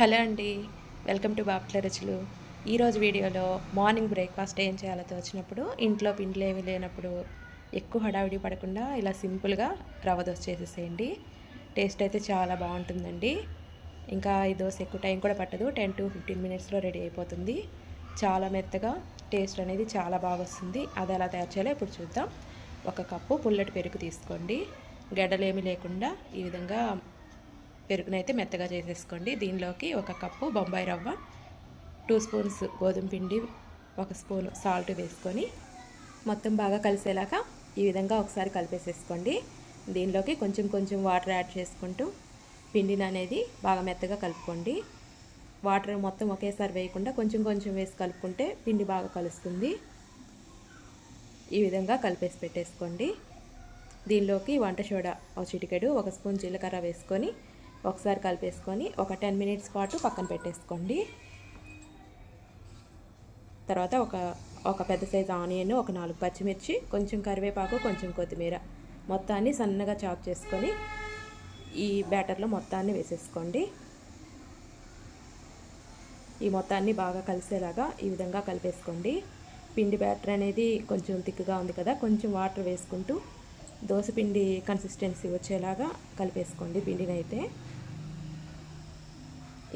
Hello అండి, welcome to Bapatla రుచులు. ఈరోజు వీడియోలో మార్నింగ్ బ్రేక్ఫాస్ట్ ఏం చేయాలో తోచినప్పుడు, ఇంట్లో పిండిలు ఏమీ లేనప్పుడు ఎక్కువ హడావిడి పడకుండా ఇలా సింపుల్గా రవ్వ దోశ చేసేసేయండి. టేస్ట్ అయితే చాలా బాగుంటుందండి. ఇంకా ఈ దోశ ఎక్కువ టైం కూడా పట్టదు, 10 to 15 మినిట్స్లో రెడీ అయిపోతుంది. చాలా మెత్తగా టేస్ట్ అనేది చాలా బాగా వస్తుంది. అది ఎలా తయారు చేయాలో ఇప్పుడు చూద్దాం. 1 కప్పు పుల్లటి పెరుగు తీసుకోండి. గడ్డలేమీ లేకుండా ఈ విధంగా పెరుగునైతే మెత్తగా చేసేసుకోండి. దీనిలోకి 1 కప్పు బొంబాయి రవ్వ, 2 స్పూన్స్ గోధుమ పిండి, 1 స్పూన్ సాల్ట్ వేసుకొని మొత్తం బాగా కలిసేలాగా ఈ విధంగా ఒకసారి కలిపేసేసుకోండి. దీనిలోకి కొంచెం కొంచెం వాటర్ యాడ్ చేసుకుంటూ పిండిని అనేది బాగా మెత్తగా కలుపుకోండి. వాటర్ మొత్తం ఒకేసారి వేయకుండా కొంచెం కొంచెం వేసి కలుపుకుంటే పిండి బాగా కలుస్తుంది. ఈ విధంగా కలిపేసి పెట్టేసుకోండి. దీనిలోకి వంట సోడా ఒక చిటికెడు, 1 స్పూన్ జీలకర్ర వేసుకొని ఒకసారి కలిపేసుకొని ఒక 10 మినిట్స్ పాటు పక్కన పెట్టేసుకోండి. తర్వాత ఒక పెద్ద సైజు ఆనియన్, ఒక 4 పచ్చిమిర్చి, కొంచెం కరివేపాకు, కొంచెం కొత్తిమీర మొత్తాన్ని సన్నగా చాప్ చేసుకొని ఈ బ్యాటర్లో మొత్తాన్ని వేసేసుకోండి. ఈ మొత్తాన్ని బాగా కలిసేలాగా ఈ విధంగా కలిపేసుకోండి. పిండి బ్యాటర్ అనేది కొంచెం థిక్గా ఉంది కదా, కొంచెం వాటర్ వేసుకుంటూ దోశ పిండి కన్సిస్టెన్సీ వచ్చేలాగా కలిపేసుకోండి. పిండిని అయితే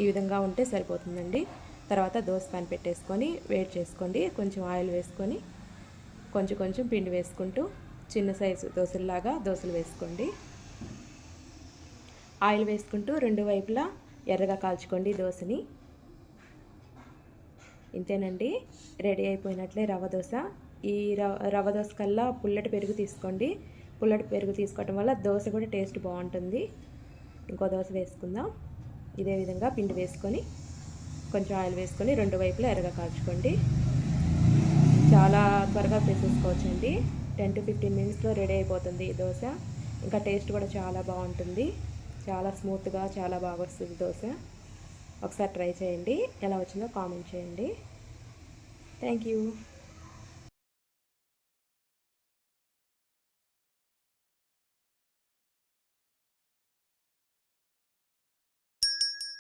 ఈ విధంగా ఉంటే సరిపోతుందండి. తర్వాత దోశ పాన్ పెట్టేసుకొని వేడి చేసుకోండి. కొంచెం ఆయిల్ వేసుకొని కొంచెం కొంచెం పిండి వేసుకుంటూ చిన్న సైజు దోశల్లాగా దోశలు వేసుకోండి. ఆయిల్ వేసుకుంటూ 2 వైపులా ఎర్రగా కాల్చుకోండి దోశని. ఇంతేనండి, రెడీ అయిపోయినట్లే రవ్వ దోశ. ఈ రవ్వ దోశ కల్లా పుల్లటి పెరుగు తీసుకోండి. పుల్లటి పెరుగు తీసుకోవటం వల్ల దోశ కూడా టేస్ట్ బాగుంటుంది. ఇంకో దోశ వేసుకుందాం. ఇదే విధంగా పిండి వేసుకొని కొంచెం ఆయిల్ వేసుకొని 2 వైపులా ఎర్రగా కాల్చుకోండి. చాలా త్వరగా వేసేసుకోవచ్చండి. 10 to 15 మినిట్స్లో రెడీ అయిపోతుంది ఈ దోశ. ఇంకా టేస్ట్ కూడా చాలా బాగుంటుంది. చాలా స్మూత్గా చాలా బాగా వస్తుంది దోశ. ఒకసారి ట్రై చేయండి. ఎలా వచ్చిందో కామెంట్ చేయండి. Thank you.